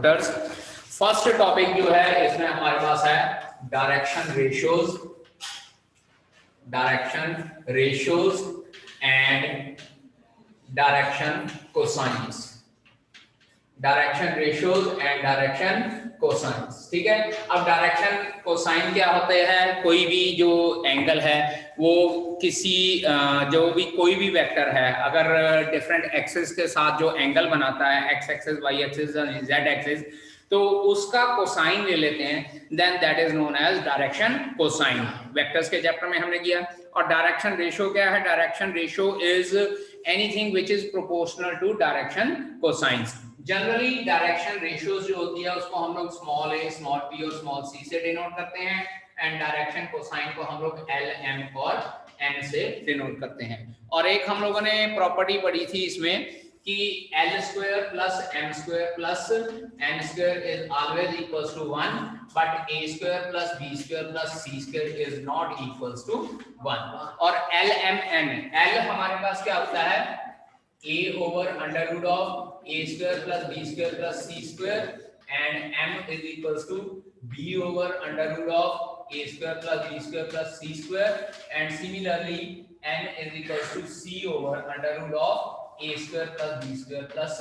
First topic जो है इसमें हमारे पास है direction ratios and direction cosines. Direction ratios and direction cosines, ठीक है। अब डायरेक्शन कोसाइन क्या होते हैं? कोई भी जो एंगल है वो किसी कोई भी वेक्टर है अगर डिफरेंट एक्सिस के साथ जो एंगल बनाता है, x axis, y axis, z axis, तो उसका कोसाइन ले लेते हैं, then that is known as direction cosine. Vectors के चैप्टर में हमने किया। और डायरेक्शन रेशियो क्या है? Direction ratio is anything which is proportional to direction cosines. Generally direction ratios जो होती है उसको हम लोग स्मॉल a, स्मॉल p और स्मॉल c से डिनोट करते हैं, एंड डायरेक्शन कोसाइन को हम लोग l, m और n से डिनोट करते हैं। और एक हम लोगों ने प्रॉपर्टी पढ़ी थी इसमें कि l square plus m square plus n square is always equals to 1, but a square plus b square plus c square is not equals to 1। और l, m, n, l हमारे पास क्या होता है? a over under root of a square plus b square plus c square, and m is equals to b over under root of a square plus b square plus c square, and similarly n is equals to c over under root of a square plus b square plus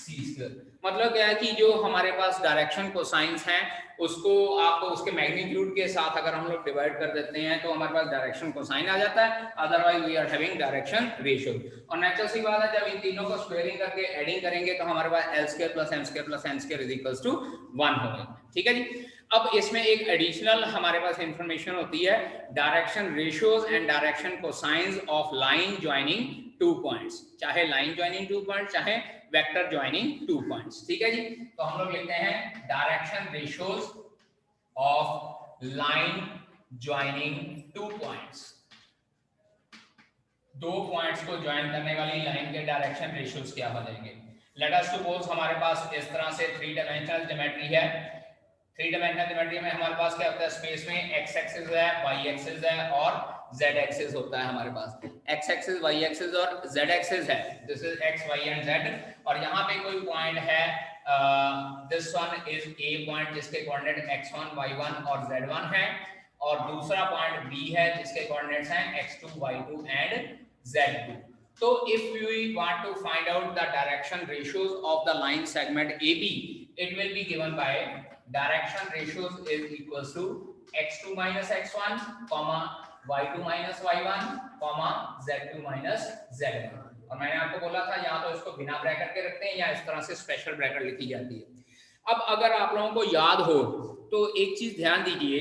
c square। मतलब क्या है कि जो हमारे पास direction cosines हैं उसको आपको उसके मैग्नीट्यूड के साथ अगर हम लोग डिवाइड कर देते हैं तो हमारे पास डायरेक्शन कोसाइन आ जाता है, otherwise we are having direction ratio. और नेचुरल सी बात है, जब इन तीनों को स्क्वायरिंग करके एडिंग करेंगे तो हमारे पास l square plus m square plus n square is equals to 1 होगा, ठीक है जी। अब इसमें एक एडिशनल हमारे पास इंफॉर्मेशन होती है, direction ratios and direction cosines of line joining 2 points, चाहे लाइन ज्वाइनिंग 2 पॉइंट्स चाहे वेक्टर ज्वाइनिंग 2 पॉइंट्स, ठीक है जी। तो हम लोग लिखते हैं direction ratios of line joining 2 points. 2 points को ज्वाइन करने वाली लाइन के डायरेक्शन रेशियोज क्या हो जाएंगे? लेट अस सपोज हमारे पास इस तरह से 3 डायमेंशनल ज्योमेट्री है। 3 डायमेंशनल ज्योमेट्री में हमारे पास क्या होता है? स्पेस में x एक्सिस है, y एक्सिस है और z एक्सिस होता है हमारे पास। x एक्सिस, y एक्सिस और z एक्सिस है, this is x, y and z। और यहाँ पे कोई पॉइंट है, this one is a point जिसके कोऑर्डिनेट x1, y1 और z1 है, और दूसरा पॉइंट b है जिसके कोऑर्डिनेट्स हैं x2, y2 and z2। So if we want to find out the direction ratios of the line segment AB, it will be given by direction ratios is equals to x2 minus x1, comma y2 minus y1, comma z2 minus z1। और मैंने आपको बोला था यहाँ तो इसको बिना bracket के रखते हैं या इस तरह से स्पेशल ब्रैकेट लिखी जाती है। अब अगर आप लोगों को याद हो तो एक चीज ध्यान दीजिए,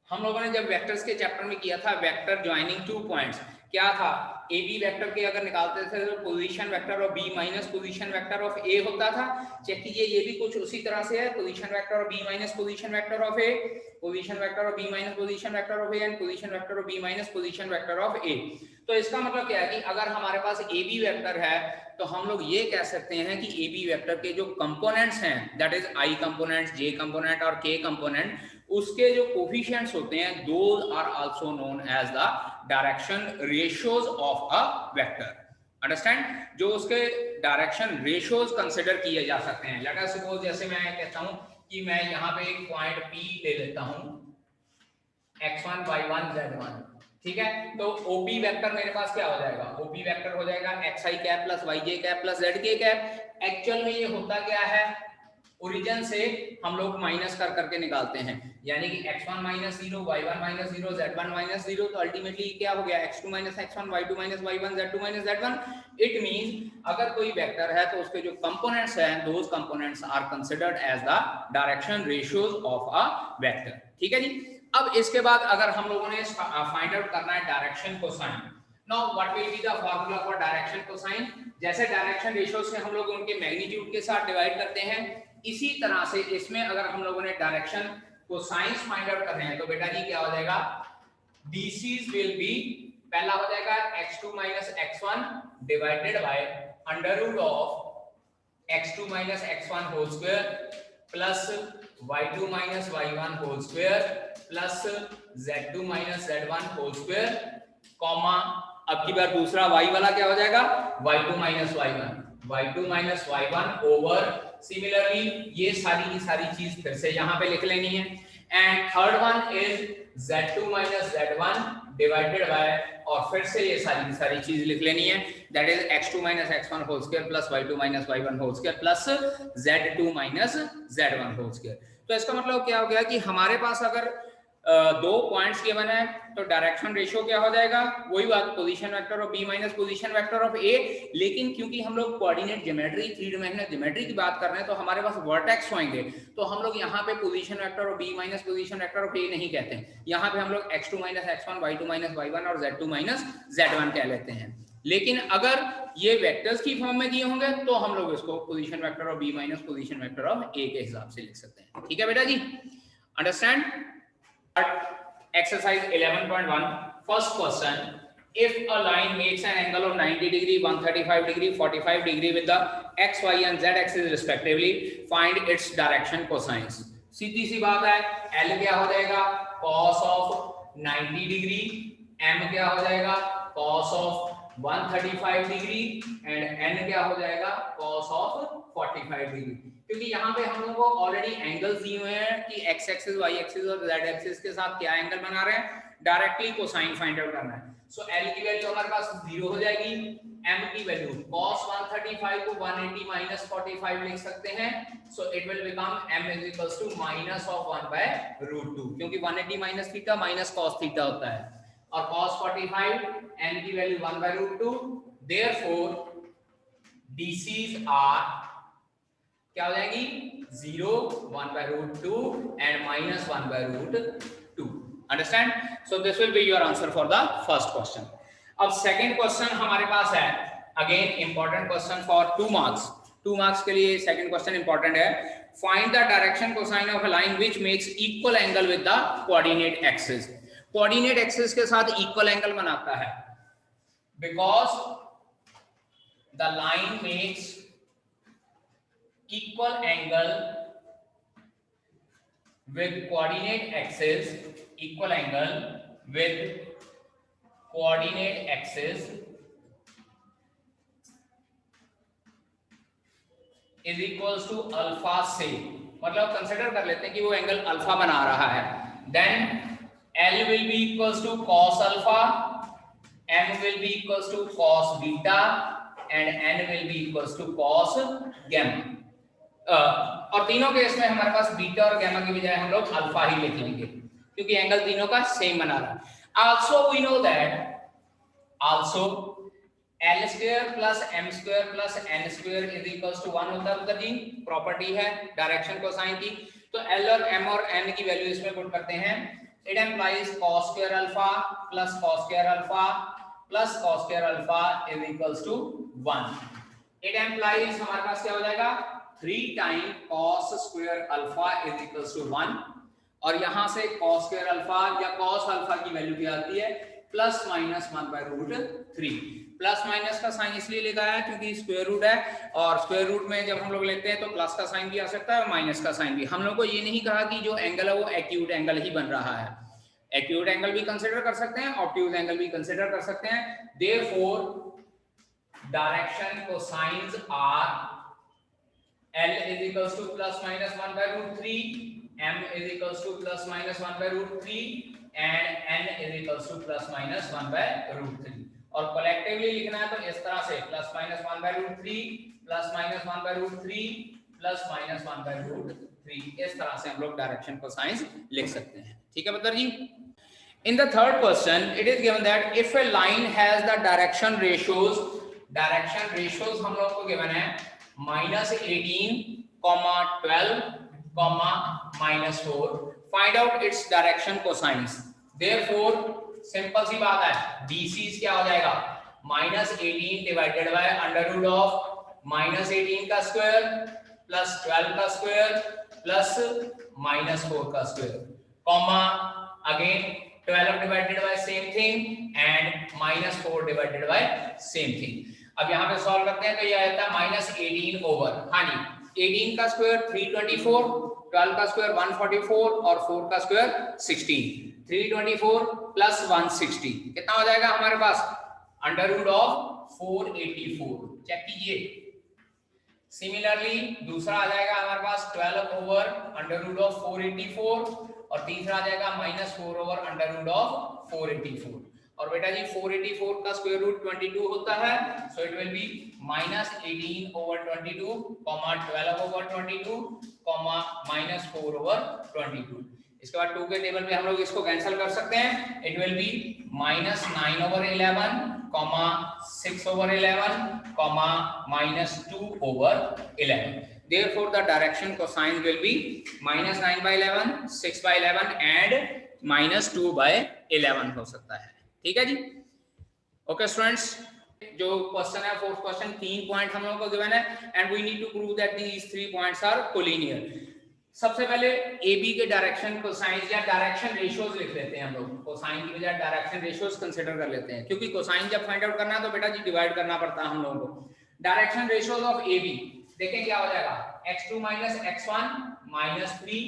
हम लोगों ने जब वेक्टर्स के चैप्टर में किया था वेक्टर ज्वाइनिंग 2 पॉइंट्स, क्या था? ए बी वेक्टर के अगर निकालते थे तो position vector of B minus position vector of A होता था। चेक कीजिए, ये भी कुछ उसी तरह से है, position vector of B minus position vector of A, position vector of B minus position vector of A and position vector of B minus position vector of A. तो इसका मतलब क्या है कि अगर हमारे पास ए बी वेक्टर है तो हम लोग ये कह सकते हैं कि ए बी वेक्टर के जो कंपोनेंट्स हैं, that is i components, j component और के कंपोनेंट, उसके जो कोफिशिएंट्स होते हैं those are also known as the direction ratios of a vector. Understand? जो उसके डायरेक्शन रेशियोज कंसीडर किए जा सकते हैं। लेट अस सपोज जैसे मैं कहता हूं कि मैं यहां पे एक पॉइंट P ले लेता हूं, x1, y1, z1, ठीक है। तो OP वेक्टर मेरे पास क्या हो जाएगा? OP वेक्टर हो जाएगा xi cap plus yj cap plus zk cap. Actual में ये होता क्या है? ओरिजिन से हम लोग माइनस कर करके निकालते हैं, यानी कि x1 minus 0, y1 minus 0, z1 minus 0, तो अल्टीमेटली क्या हो गया? x2 minus x1, y2 minus y1, z2 minus z1। It means अगर कोई वेक्टर है तो उसके जो कंपोनेंट्स हैं those components are considered as the direction ratios of a vector, ठीक है जी। अब इसके बाद अगर हम लोगों ने फाइंड आउट करना है direction cosine, now what will be the formula for direction cosine? जैसे डायरेक्शन रेशियो से हम लोग उनके मैग्नीट्यूड के साथ डिवाइड करते हैं, इसी तरह से इसमें अगर हम लोगों ने डायरेक्शन कोसाइंस फाइंड आउट करने हैं तो बेटा जी क्या हो जाएगा? DCs will be, पहला हो जाएगा x2 minus x1 divided by under root of x2 minus x1 whole square plus y2 minus y1 whole square plus z2 minus z1 whole square, comma अब की बार दूसरा y वाला क्या हो जाएगा? y2 minus y1। y2 minus y1 over, similarly ये सारी की सारी चीज फिर से यहाँ पे लिख लेनी है। And third one is z2 minus z1 divided by, और फिर से ये सारी की सारी चीज लिख लेनी है, that is x2 minus x1 whole square plus y2 minus y1 whole square plus z2 minus z1 whole square. तो इसका मतलब क्या हो गया कि हमारे पास अगर दो पॉइंट्स गिवन है तो डायरेक्शन रेशियो क्या हो जाएगा, वही बात, position vector of B minus position vector of A. लेकिन क्योंकि हम लोग coordinate geometry, three dimensional geometry की बात कर रहे हैं, तो हमारे पास वर्टेक्स होंगे, तो हम लोग यहाँ पे position vector of B minus position vector of A नहीं कहते हैं, यहाँ पे हम लोग x2 minus x1, y2 minus y1 और z2 माइनस z1 कह लेते हैं। लेकिन अगर ये वेक्टर्स की फॉर्म में दिए होंगे तो हम लोग इसको position vector of B minus position vector of A के हिसाब से लिख सकते हैं। ठीक है बेटा जी, understand. Exercise 11.1, first question, if a line makes an angle of 90 degree, 135 degree, 45 degree with the x, y and z axis respectively, find its direction cosines। सीधी सी बात है, L क्या हो जाएगा, cos of 90 डिग्री, M क्या हो जाएगा, cos of 135 degree and N क्या हो जाएगा, cos of 45 डिग्री। क्योंकि यहाँ पे हम लोगों को ऑलरेडी एंगल्स दिए हुए हैं कि x एक्सिस, y एक्सिस और z एक्सिस के साथ क्या एंगल बना रहे हैं, डायरेक्टली कोसाइन फाइंड आउट करना है। सो L की वैल्यू हमारे पास 0 हो जाएगी, M की वैल्यू cos 135 को 180 माइनस 45 लिख सकते हैं, so it will become M is equals to minus of 1 by root 2, क्योंकि 180 minus theta minus cos theta होता है, और cos 45 N की value 1 by root 2, therefore DCs are क्या हो जाएगी, 0, 1 by root 2 and minus 1 by root 2। Understand? So this will be your answer for the first question। अब second question हमारे पास है, again important question for 2 marks। 2 marks के लिए second question important है। Find the direction cosine of a line which makes equal angle with the coordinate axis। coordinate axis के साथ equal angle बनाता है, because the line makes equal angle with coordinate axis, equal angle with coordinate axis is equals to alpha से, मतलब consider कर लेते हैं कि वो एंगल अल्फा बना रहा है, then L will be equals to cos alpha, M will be equals to cos beta and N will be equals to cos gamma। और तीनों केस में हमारे पास बीटा और गामा की बजाय हम लोग अल्फा ही लिख लेंगे, क्योंकि एंगल तीनों का सेम बना रहा है। Also we know that also L square plus M square plus N square is equals to 1 होता है, जी प्रॉपर्टी है डायरेक्शन कोसाइन की। तो L और M और N की वैल्यू इसमें पुट करते हैं, it implies cos square alpha plus cos square alpha plus cos square alpha is equals to 1। It implies हमारे पास क्या हो जाएगा, 3 time cos square alpha is equals to 1, और यहां से cos स्क्वायर अल्फा या cos अल्फा की वैल्यू क्या आती है, plus minus 1 by root 3। Plus minus का साइन इसलिए लिखा है क्योंकि स्क्वायर रूट है, और स्क्वायर रूट में जब हम लोग लेते हैं तो प्लस का साइन भी आ सकता है और माइनस का साइन भी। हम लोग को ये नहीं कहा कि जो एंगल है वो एक्यूट एंगल ही बन रहा है, एक्यूट एंगल भी कंसीडर कर सकते हैं, ऑब्ट्यूज एंगल भी कंसीडर कर सकते हैं। Therefore direction cosines are L is equals to plus minus 1 by root 3, M is equals to plus minus 1 by root 3 and N is equals to plus minus 1 by root 3। और collectively लिखना है तो इस तरह से plus minus 1 by root 3 plus minus 1 by root 3 plus minus 1 by root 3, इस तरह से हम लोग डायरेक्शन कोसाइंस लिख सकते हैं। ठीक है बता जी। In the third question it is given that if a line has the direction ratios हम लोग को given है -18, -12, -4, find out its direction cosines। therefore simple सी बात है, DCs क्या हो जाएगा, -18 divided by under root of -18 का स्क्वायर प्लस 12 का स्क्वायर प्लस -4 का square, comma again 12 divided by same thing and -4 divided by same thing. अब यहाँ पे सॉल्व करते हैं तो ये आता है -18 ओवर, हाँ जी 18 का स्क्वायर 324, 12 का स्क्वायर 144 और 4 का स्क्वायर 16, 324 प्लस 160 कितना हो जाएगा हमारे पास, अंडर रूट ऑफ 484। चेक कीजिए सिमिलरली दूसरा आ जाएगा हमारे पास 12 ओवर अंडर रूट ऑफ 484 और तीसरा आ जाएगा -4 ओवर अंडर रूट ऑफ 484। और बेटा जी 484 का स्क्वायर रूट 22 होता है, सो it will B -18 over 22 comma 12 over 22 comma -4 over 22। इसके बाद 2 के टेबल पे हम लोग इसको कैंसिल कर सकते हैं, it will B -9 over 11 comma 6 over 11 comma -2 over 11। Therefore the direction cosine will be -9 by 11, 6 by 11 and -2 by 11 हो सकता है। ठीक है जी, ओके स्टूडेंट्स। जो क्वेश्चन है फोर्थ क्वेश्चन, 3 पॉइंट हम लोगों को गिवन है and we need to prove that these 3 points are collinear. सबसे पहले AB के डायरेक्शन कोसाइन या डायरेक्शन रेशियोज लिख लेते हैं हम लोग, कोसाइन की बजाय डायरेक्शन रेशियोज कंसीडर कर लेते हैं, क्योंकि कोसाइन जब फाइंड आउट करना है तो बेटा जी डिवाइड करना पड़ता है हम लोगों को। डायरेक्शन रेशियोज ऑफ AB देखें क्या हो जाएगा, x2 - x1 -3,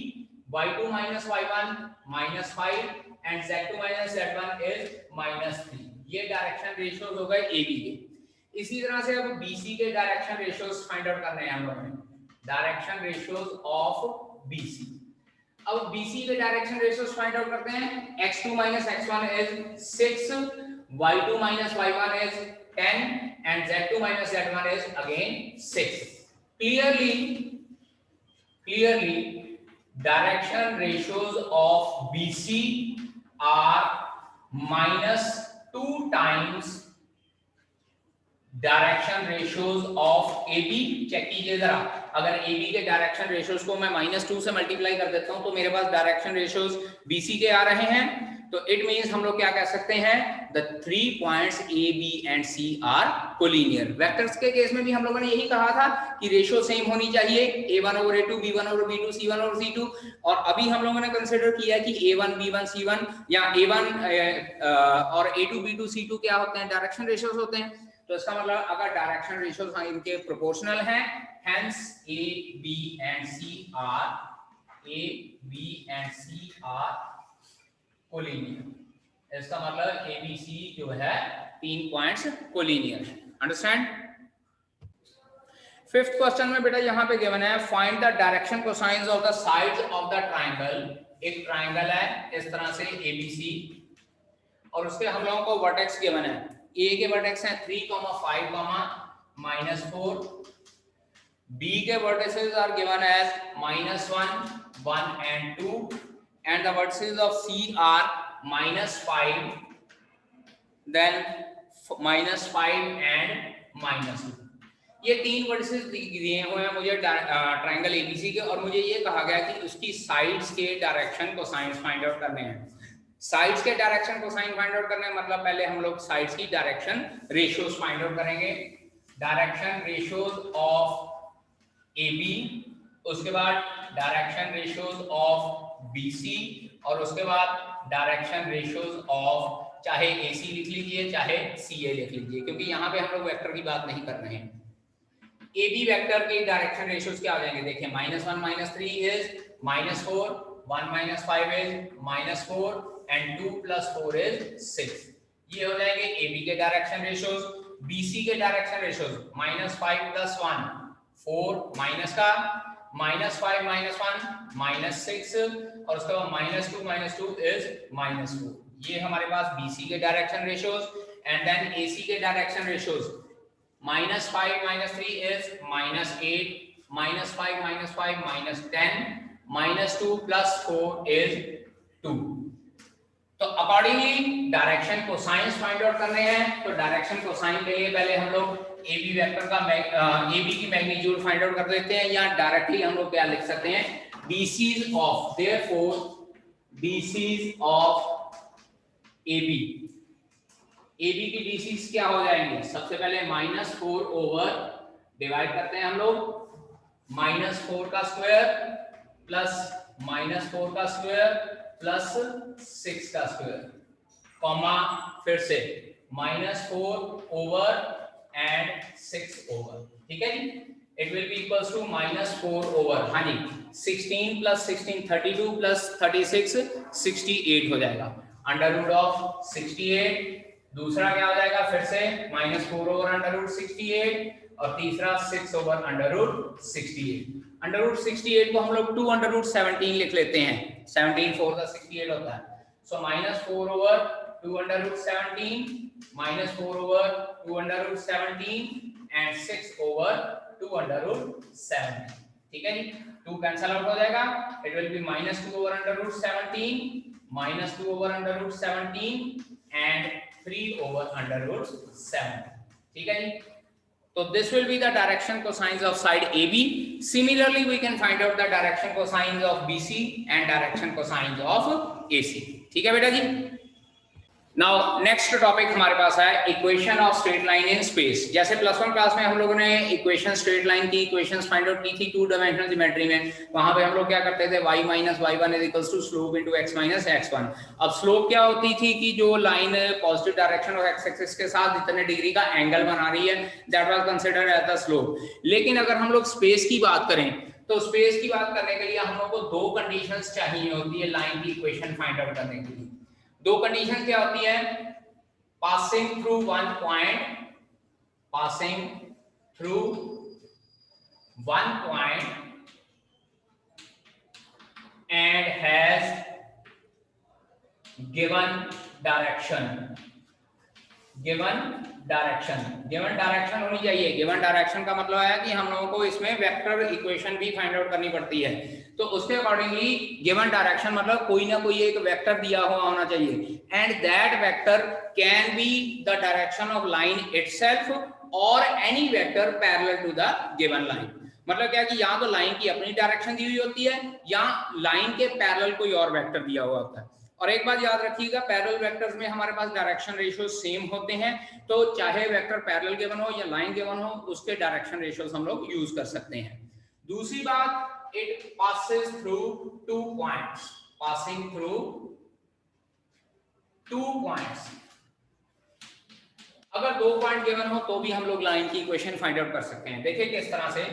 y2 - y1 -5 and z2 - z1 is -3। ये डायरेक्शन रेशियोज हो गए AB के। इसी तरह से अब BC के डायरेक्शन रेशियोज फाइंड आउट करने हैं हम लोगों ने, डायरेक्शन रेशियोज ऑफ BC। अब BC के डायरेक्शन रेशियोज फाइंड आउट करते हैं, x2 - x1 is 6, y2 - y1 is 10 and z2 - z1 is again 6. Clearly direction ratios of BC are -2 times direction ratios of AB। Check कीजिए जरा, अगर AB के direction ratios को मैं -2 से मल्टीप्लाई कर देता हूं तो मेरे पास डायरेक्शन रेशियोज BC के आ रहे हैं, तो इट मींस हम लोग क्या कह सकते हैं, the 3 points A, B and C are collinear. Vectors के केस में भी हम लोगों ने यही कहा था कि रेशियो सेम होनी चाहिए, A1/A2, B1/B2, C1/C2, और अभी हम लोगों ने कंसीडर किया कि A1, B1, C1 या A1 और A2, B2, C2 क्या होते हैं, डायरेक्शन रेशियोज होते हैं। तो इसका मतलब अगर डायरेक्शन रेशियोज इनके प्रोपोर्शनल हैं, hence A, B and C are collinear. इसका मतलब ABC जो है 3 points collinear. Understand. Fifth question में बेटा यहाँ पे गिवन है, find the direction cosines of the sides of the triangle. एक ट्रायंगल है इस तरह से ABC और उसके हम लोगों को वर्टेक्स गिवन है, A के वर्टेक्स हैं 3, 5, -4, B के vertices are given as -1, 1 and 2 and the vertices of C are -5, then -5 and -2। ये 3 वर्टिसेस दिए हुए हैं मुझे ट्रायंगल ABC के, और मुझे ये कहा गया कि उसकी साइड्स के डायरेक्शन को साइंस फाइंड आउट करने हैं। साइड्स के डायरेक्शन को साइन फाइंड आउट करने मतलब पहले हम लोग साइड्स की डायरेक्शन रेशियोज फाइंड आउट करेंगे, डायरेक्शन रेशियोज ऑफ AB, उसके बाद डायरेक्शन रेशियोज ऑफ BC और उसके बाद डायरेक्शन रेशियोज ऑफ, चाहे AC लिख लीजिए चाहे CA लिख लीजिए, क्योंकि यहाँ पे हम लोग वेक्टर की बात नहीं कर रहे हैं। AB वेक्टर के डायरेक्शन रेशियोज क्या हो जाएंगे, देखिए -1 - 3 इज -4, 1 - 5 इज -4 and 2 + 4 is 6। ये हो जाएंगे AB के डायरेक्शन रेशियोज। BC के डायरेक्शन रेशियोज -5 + 1 4, माइनस का -5 - 1 -6 और उसके बाद -2 इज -4। ये हमारे पास BC के direction ratios. And then AC के डायरेक्शन रेशियोज -5 - 3 इज -8, -5 - 5 -10, -2 + 4 इज 2। तो accordingly direction cosines find out करने हैं, तो डायरेक्शन कोसाइन के लिए पहले हम लोग AB वेक्टर का AB की मैग्नीट्यूड फाइंड आउट कर देते हैं, या डायरेक्टली हम लोग क्या लिख सकते हैं, BCs of, therefore BCs of AB। AB की BCs क्या हो जाएंगे, सबसे पहले -4 ओवर डिवाइड करते हैं हम लोग, -4 का स्क्वायर प्लस -4 का स्क्वायर प्लस 6 का स्क्वायर, कॉमा फिर से -4 ओवर एंड 6 ओवर। ठीक है जी, it will be equals to -4 over, हाँ जी 16 + 16 32 + 36 68 हो जाएगा, √68। दूसरा क्या हो जाएगा, फिर से -4 ओवर √68 और तीसरा 6/√68। √68 को हम लोग 2/17 लिख लेते हैं, 17 4 का 68 होता है। सो -4/2/17 -4/2/17 एंड 6/2/17। ठीक है जी, 2 कैंसल आउट हो जाएगा, इट विल बी -2/√17 -2/√17 एंड 3/√17। ठीक है जी, so this will be the direction cosines of side AB. Similarly we can find out the direction cosines of BC and direction cosines of AC. ठीक है बेटा जी। Now next topic हमारे पास है equation of straight line in space. जैसे +1 class में हम लोगों ने इक्वेशन स्ट्रेट लाइन की इक्वेशंस फाइंड आउट की थी 2 डायमेंशनल ज्योमेट्री में। वहां पे हम लोग क्या करते थे, y - y1 = slope into x - x1। अब स्लोप क्या होती थी कि जो लाइन पॉजिटिव डायरेक्शन और x एक्सिस के साथ जितने डिग्री का एंगल बना रही है, that was considered as the slope. लेकिन अगर हम लोग स्पेस की बात करें तो स्पेस की बात करने के लिए हम लोग को दो कंडीशंस चाहिए होती है लाइन की इक्वेशन फाइंड आउट करने के लिए। दो कंडीशन क्या होती है, passing through one point and has given direction होनी चाहिए। गिवन डायरेक्शन का मतलब है कि हम लोगों को इसमें वेक्टर इक्वेशन भी फाइंड आउट करनी पड़ती है, तो उसके अकॉर्डिंगली गिवन डायरेक्शन मतलब कोई ना कोई एक वेक्टर दिया हुआ होना चाहिए, and that vector can be the direction of line itself और any vector parallel to the given line. मतलब क्या कि या तो लाइन की अपनी डायरेक्शन दी हुई होती है या लाइन के पैरेलल कोई और वेक्टर दिया हुआ होता है। और एक बात याद रखिएगा, पैरेलल वेक्टर्स में हमारे पास डायरेक्शन रेशियो सेम होते हैं, तो चाहे वेक्टर पैरेलल गिवन हो या लाइन गिवन हो, उसके डायरेक्शन रेशियोस हम लोग यूज कर सकते हैं। दूसरी बात, it passes through 2 points, passing through 2 points। अगर 2 पॉइंट गिवन हो तो भी हम लोग लाइन की इक्वेशन फाइंड आउट कर सकते हैं। देखिए किस तरह से,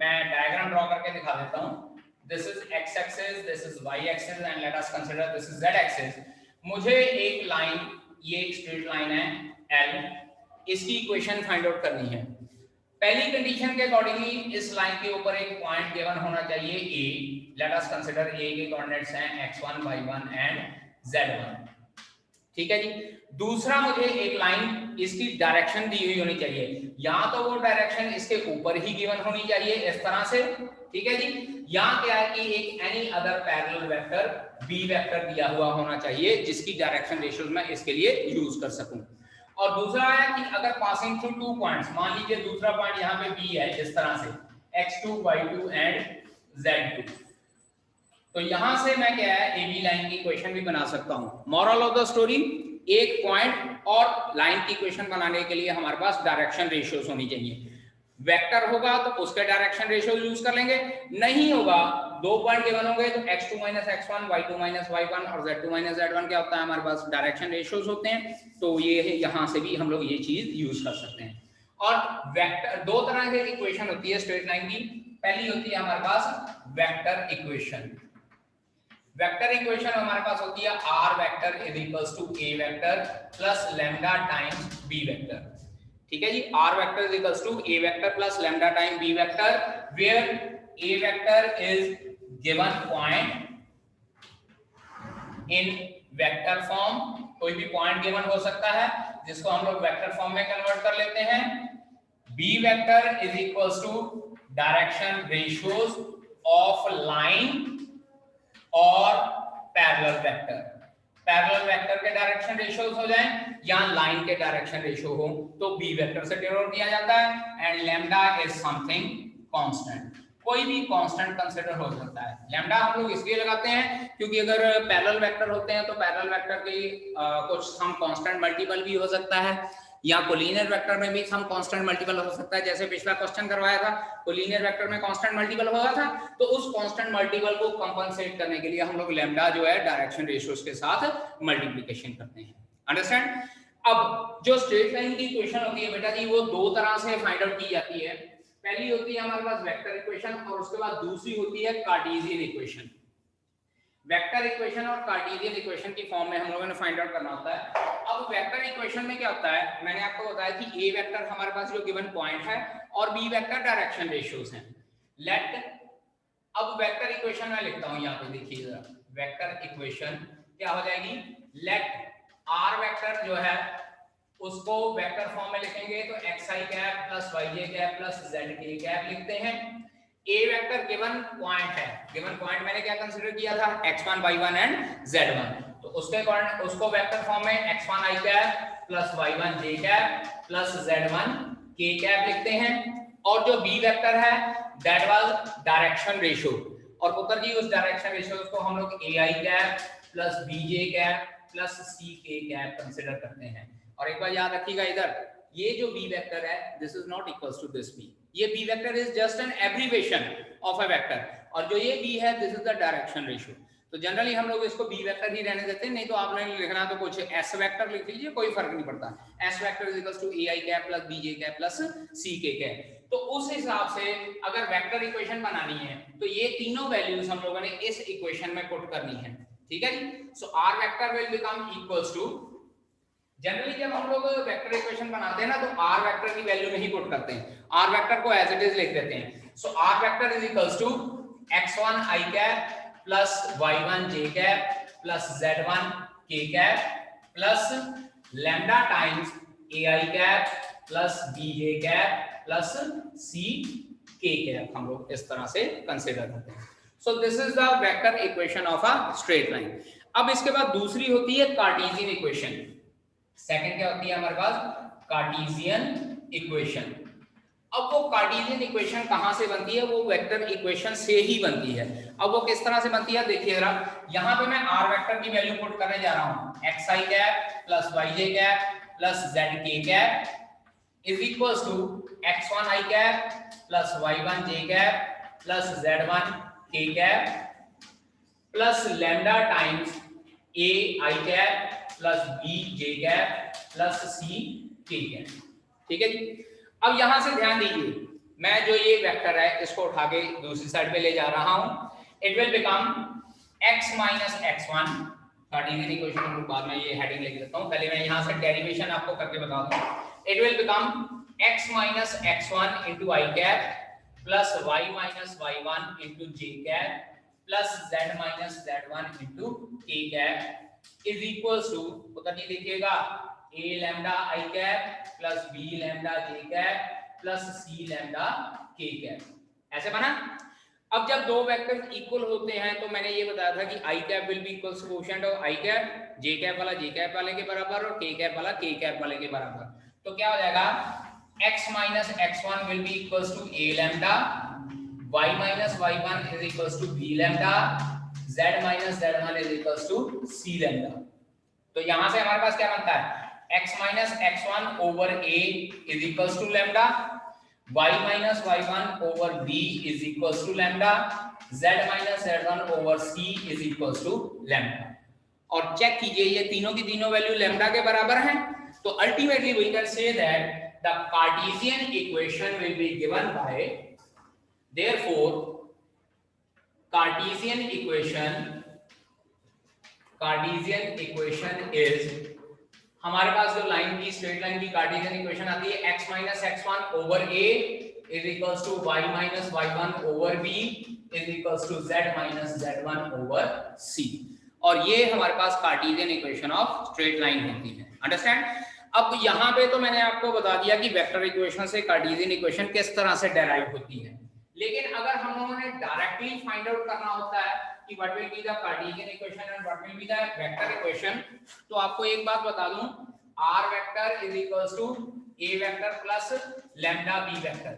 मैं डायग्राम ड्रॉ करके दिखा देता हूं। This is x axis, this is y axis and let us consider this is z axis। मुझे एक लाइन, ये एक स्ट्रेट लाइन है L, इसकी इक्वेशन फाइंड आउट करनी है। पहली कंडीशन के अकॉर्डिंगली इस लाइन के ऊपर एक पॉइंट गिवन होना चाहिए A। let us consider A के कोऑर्डिनेट्स हैं x1, y1 एंड z1। ठीक है जी। दूसरा, मुझे एक लाइन, इसकी डायरेक्शन दी हुई होनी चाहिए, या तो वो डायरेक्शन इसके ऊपर ही गिवन होनी चाहिए इस तरह से, ठीक है जी, या क्या है कि एक any other parallel vector b vector दिया हुआ होना चाहिए जिसकी डायरेक्शन रेशियोज मैं इसके लिए यूज कर सकूं। और दूसरा है कि अगर पासिंग थ्रू 2 पॉइंट्स, मान लीजिए दूसरा पॉइंट यहाँ पे b है इस तरह से x2, y2 एंड z2, तो यहां से मैं क्या है AB लाइन की इक्वेशन भी बना सकता हूं। मॉरल ऑफ द स्टोरी, एक पॉइंट और लाइन की इक्वेशन बनाने के लिए हमारे पास डायरेक्शन रेशियोस होनी चाहिए। वेक्टर होगा तो उसके डायरेक्शन रेशियो यूज कर लेंगे, नहीं होगा, 2 पॉइंट गिवन होंगे तो x2 - x1, y2 - y1 और z2 - z1 क्या होता है, हमारे पास डायरेक्शन रेशियोस होते हैं, तो ये यहां से भी हम लोग ये चीज यूज कर सकते हैं। और वेक्टर, दो तरह की इक्वेशन होती है स्ट्रेट लाइन की। पहली होती है हमारे पास वेक्टर इक्वेशन। वेक्टर इक्वेशन हमारे पास होती है r vector is equals to a vector plus lambda times b vector. ठीक है जी, r vector is equals to a vector plus lambda time b vector, where a vector is given point in vector form. कोई भी point given हो सकता है जिसको हम लोग वेक्टर फॉर्म में कन्वर्ट कर लेते हैं। b vector is equals to direction ratios of line और पैरेलल वेक्टर। पैरेलल वेक्टर के डायरेक्शन रेशियोज हो जाएं या लाइन के डायरेक्शन रेशियो हो तो b वेक्टर से डिनोट किया जाता है, and lambda is something constant. कोई भी कांस्टेंट कंसीडर हो सकता है। लैम्डा हम लोग इसलिए लगाते हैं क्योंकि अगर पैरेलल वेक्टर होते हैं तो पैरेलल वेक्टर की कुछ सम कांस्टेंट मल्टीपल भी हो सकता है, या कोलिनियर वेक्टर में भी सम कांस्टेंट मल्टीपल हो सकता है। जैसे पिछला क्वेश्चन करवाया था, कोलिनियर वेक्टर में कांस्टेंट मल्टीपल हुआ था, तो उस कांस्टेंट मल्टीपल को कंपनसेट करने के लिए हम लोग लैम्डा जो है डायरेक्शन रेशियोज के साथ मल्टीप्लिकेशन करते हैं। अंडरस्टैंड? अब जो स्ट्रेट लाइन की इक्वेशन होती है बेटा जी, वो दो तरह से फाइंड आउट की जाती है। पहली होती है हमारे पास वेक्टर इक्वेशन और उसके बाद दूसरी होती है कार्टेशियन इक्वेशन। वेक्टर इक्वेशन और कार्टेशियन इक्वेशन की फॉर्म में हम लोगों ने फाइंड आउट करना होता है। अब वेक्टर इक्वेशन में क्या होता है, मैंने आपको बताया कि ए वेक्टर हमारे पास जो गिवन पॉइंट है और बी वेक्टर डायरेक्शन रेशियोज हैं। लेट, अब वेक्टर इक्वेशन में लिखता हूं, यहाँ पे देखिए जरा, वेक्टर इक्वेशन क्या हो जाएगी, लेट आर वेक्टर जो है उसको वेक्टर फॉर्म में लिखेंगे तो xi cap plus yj cap plus zk cap लिखते हैं। ए वेक्टर गिवन पॉइंट है, गिवन पॉइंट मैंने क्या कंसीडर किया था, x1 y1 एंड z1, तो उसके अकॉर्डिंग उसको वेक्टर फॉर्म में x1 i cap plus y1 j cap plus z1 k cap लिखते हैं। और जो बी वेक्टर है दैट वाज डायरेक्शन रेशियो, और पुत्र जी उस डायरेक्शन रेशियो को हम लोग ai cap plus bj cap plus ck cap consider करते हैं। और एक बार याद रखिएगा, इधर ये जो b वेक्टर है this is not equals to this b, ये b vector is just an abbreviation of a vector, और जो ये b है this is the direction ratio. तो जनरली हम लोग इसको b वेक्टर ही रहने देते हैं, नहीं तो आपने लिखना तो कुछ s वेक्टर लिख लीजिए, कोई फर्क नहीं पड़ता। s vector is equals to ai cap plus bj cap plus ck cap. तो उस हिसाब से अगर वेक्टर इक्वेशन बनानी है तो ये तीनों वैल्यूज हम लोगों ने इस इक्वेशन में पुट करनी है, ठीक है जी। So r vector will become equals to, generally जब हम लोग वेक्टर इक्वेशन बनाते हैं ना तो r वेक्टर की वैल्यू नहीं पुट करते हैं, r वेक्टर को एज इट इज लिख देते हैं। So r vector is equals to x1 i cap plus y1 j cap plus z1 k cap plus lambda times ai cap plus bj cap plus c k cap, हम लोग इस तरह से consider करते हैं। So this is the vector equation of a straight line. अब इसके बाद दूसरी होती है कार्टेशियन इक्वेशन। सेकंड क्या होती है हमारे पास, कार्टेशियन इक्वेशन। अब वो कार्टेशियन इक्वेशन कहां से बनती है, वो वेक्टर इक्वेशन से ही बनती है। अब वो किस तरह से बनती है देखिए जरा, यहां पे मैं r वेक्टर की वैल्यू पुट करने जा रहा हूं, xi cap plus yj cap plus zk cap is equals to x1 i cap plus y1 j cap plus z1 k cap plus lambda times a i cap plus b j cap plus c k cap, ठीक है जी। अब यहां से ध्यान दीजिए, मैं जो ये वेक्टर है इसको उठा के दूसरी साइड पे ले जा रहा हूं, it will become x minus x1, Cartesian equation को बाद में ये हेडिंग लिख देता हूं, पहले मैं यहां से डेरिवेशन आपको करके बता दूं। It will become x minus x1 into i cap plus y minus y1 into j cap plus z minus z1 into k cap is equals to, पता नहीं देखिएगा, a lambda i cap plus b lambda j cap plus c lambda k cap, ऐसे बना। अब जब दो vectors equal होते हैं तो मैंने ये बताया था कि i cap will be equals to coefficient of i cap, j cap वाला j कैप वाले के बराबर और k कैप वाला k कैप वाले के बराबर। तो क्या हो जाएगा, x minus x1 will be equals to a lambda, y minus y1 is equals to b lambda, z minus z1 is equals to c lambda. तो यहां से हमारे पास क्या बनता है, x minus x1 over a is equals to lambda, y minus y1 over b is equals to lambda, z minus z1 over c is equals to lambda. और check कीजिए ये तीनों की तीनों वैल्यू लैम्डा के बराबर हैं, तो ultimately we can say that the Cartesian equation will be given by, therefore Cartesian equation is, हमारे पास जो लाइन की स्ट्रेट लाइन की कार्टेशियन इक्वेशन आती है x minus x1 over a is equals to y minus y1 over b is equals to z minus z1 over c, और ये हमारे पास Cartesian equation of straight line होती है। अंडरस्टैंड। अब यहाँ पे तो मैंने आपको बता दिया कि वेक्टर इक्वेशन से कार्टेशियन इक्वेशन किस तरह से डेराइव होती है, लेकिन अगर हम लोगों ने डायरेक्टली फाइंड आउट करना होता है कि what will be the Cartesian equation and what will be the vector equation, तो आपको एक बात बता दूं, r vector is equals to a vector plus lambda b vector.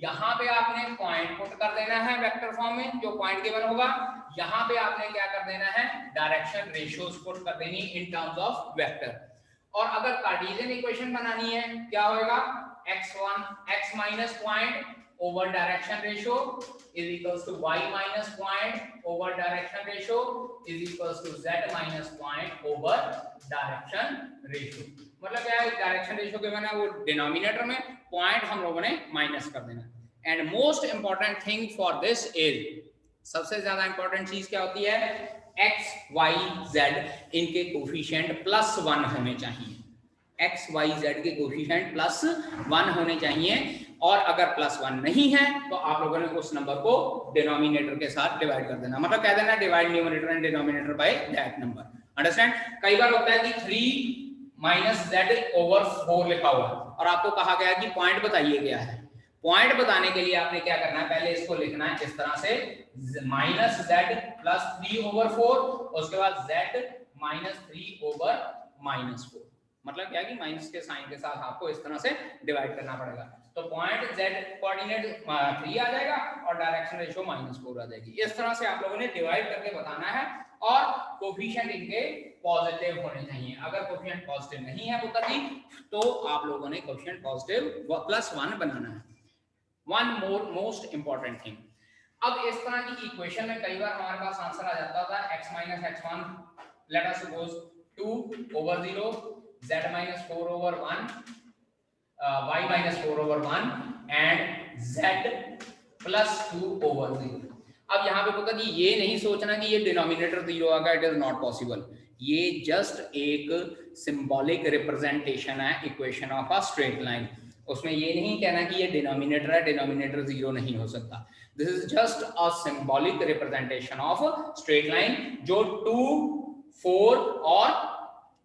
यहां पे आपने पॉइंट पुट कर देना है वेक्टर फॉर्म में, जो पॉइंट गिवन होगा यहां पे आपने क्या कर देना है, डायरेक्शन रेशियोज पुट कर देनी इन टर्म्स ऑफ वेक्टर। और अगर कार्टेशियन इक्वेशन बनानी है क्या होगा, x minus point over direction ratio is equals to y minus point over direction ratio is equals to z minus point over direction ratio। मतलब क्या है, डायरेक्शन रेशियो के मैंने वो डिनोमिनेटर में पॉइंट हम लोगों ने माइनस कर देना। And most important thing for this is, सबसे ज्यादा इंपॉर्टेंट चीज क्या होती है, एक्स वाई जेड इनके कोफिशिएंट +1 होने चाहिए, एक्स वाई जेड के कोफिशिएंट +1 होने चाहिए, और अगर +1 नहीं है तो आप लोगों ने उस नंबर को डिनोमिनेटर के साथ डिवाइड कर देना, मतलब कह देना divide numerator and denominator by that number. Understand? कई बार होता है कि 3 - z/4 लिखा हुआ है और आपको कहा गया कि पॉइंट बताइए क्या है। पॉइंट बताने के लिए आपने क्या करना है, पहले इसको लिखना है इस तरह से -z + 3/4, उसके बाद z - 3/-4, मतलब क्या है कि माइनस के साइन के साथ आपको इस तरह से डिवाइड करना पड़ेगा। तो पॉइंट z कोऑर्डिनेट 3 आ जाएगा और डायरेक्शन रेशियो -4 आ जाएगी। इस तरह से आप लोगों ने डिवाइड करके बताना है, और कोफिशिएंट इनके पॉजिटिव होने चाहिए। अगर कोफिशिएंट पॉजिटिव नहीं है पुत्र जी तो आप लोगों ने कोफिशिएंट पॉजिटिव +1 बनाना है। One more most important thing, अब इस तरह की इक्वेशन में कई बार हमारे पास आंसर आ जाता था x - x1 let us suppose 2/0, z - 4/1, y - 4/1 and z +2/0। अब यहाँ पे पुत्र जी ये नहीं सोचना कि ये डिनोमिनेटर 0 आएगा, इट इज नॉट पॉसिबल। ये जस्ट एक सिंबॉलिक रिप्रेजेंटेशन है equation of a straight line. उसमें ये नहीं कहना कि ये डिनोमिनेटर है, डिनोमिनेटर 0 नहीं हो सकता। This is just a symbolic representation of straight line जो 2, 4 और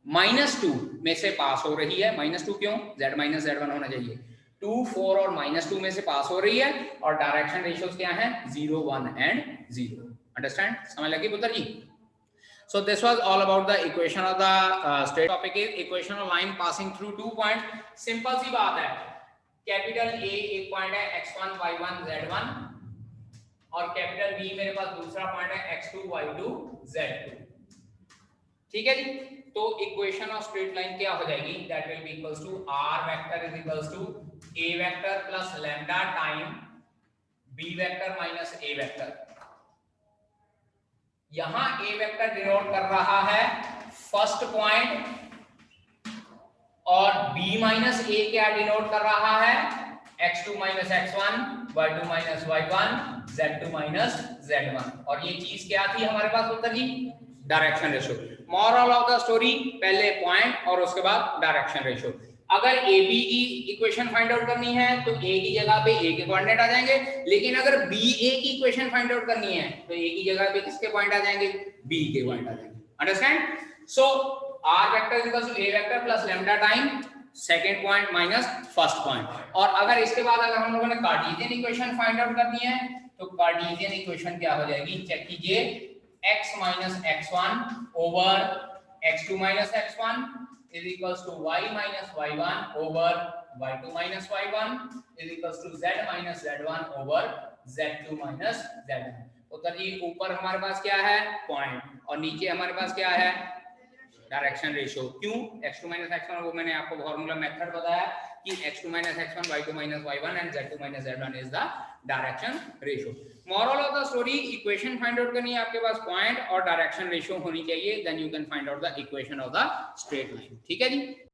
-2 में से पास हो रही है। -2 क्यों? z - z1 होना चाहिए। 2, 4 और -2 में से पास हो रही है, और डायरेक्शन रेशियोज क्या हैं? 0, 1 एंड 0। अंडरस्टैंड? समझ लगी पुत्र जी? So this was all about the equation of the straight topic is equation of line passing through 2 point। Simple सी बात है, कैपिटल A एक पॉइंट है x1 y1 z1, और कैपिटल B मेरे पास दूसरा पॉइंट है x2 y2 z2। ठीक है जी? तो इक्वेशन ऑफ स्ट्रेट लाइन क्या हो जाएगी? That will be equals to r vector is equals to a vector plus lambda time b vector minus a vector. यहां a वेक्टर डिनोट कर रहा है फर्स्ट पॉइंट, और b माइनस a क्या denote कर रहा है? x2 minus x1, y2 minus y1, z2 minus z1। और ये चीज क्या थी हमारे पास उत्तर जी? Direction ratio. Moral of the story, पहले पॉइंट और उसके बाद डायरेक्शन रेशियो। अगर ए बी की इक्वेशन फाइंड आउट करनी है तो ए की जगह पे ए के कोऑर्डिनेट आ जाएंगे, लेकिन अगर बी ए की इक्वेशन फाइंड आउट करनी है तो ए की जगह पे किसके पॉइंट आ जाएंगे? बी के पॉइंट आ जाएंगे। Understand? So R vector equals to A vector plus lambda time second point minus first point. और अगर इसके बाद अगर हम लोगों ने कार्टेशियन इक्वेशन फाइंड आउट करनी है तो कार्टेशियन इक्वेशन क्या हो जाएगी? चेक कीजिए, x minus x1 over x2 minus x1 is equals to y minus y1 over y2 minus y1 is equals to z minus z1 over z2 minus z1। उत्तर जी ऊपर हमारे पास क्या है? पॉइंट, और नीचे हमारे पास क्या है? Direction ratio. क्यों? x2 minus x1 वो मैंने आपको फॉर्मूला मेथड बताया कि x2 minus x1 y2 minus y1 and z2 minus z1 is the direction ratio. Moral of the story, equation find out करनी है, आपके पास पॉइंट और डायरेक्शन रेशियो होनी चाहिए, then you can find out the equation of the straight line. ठीक है जी?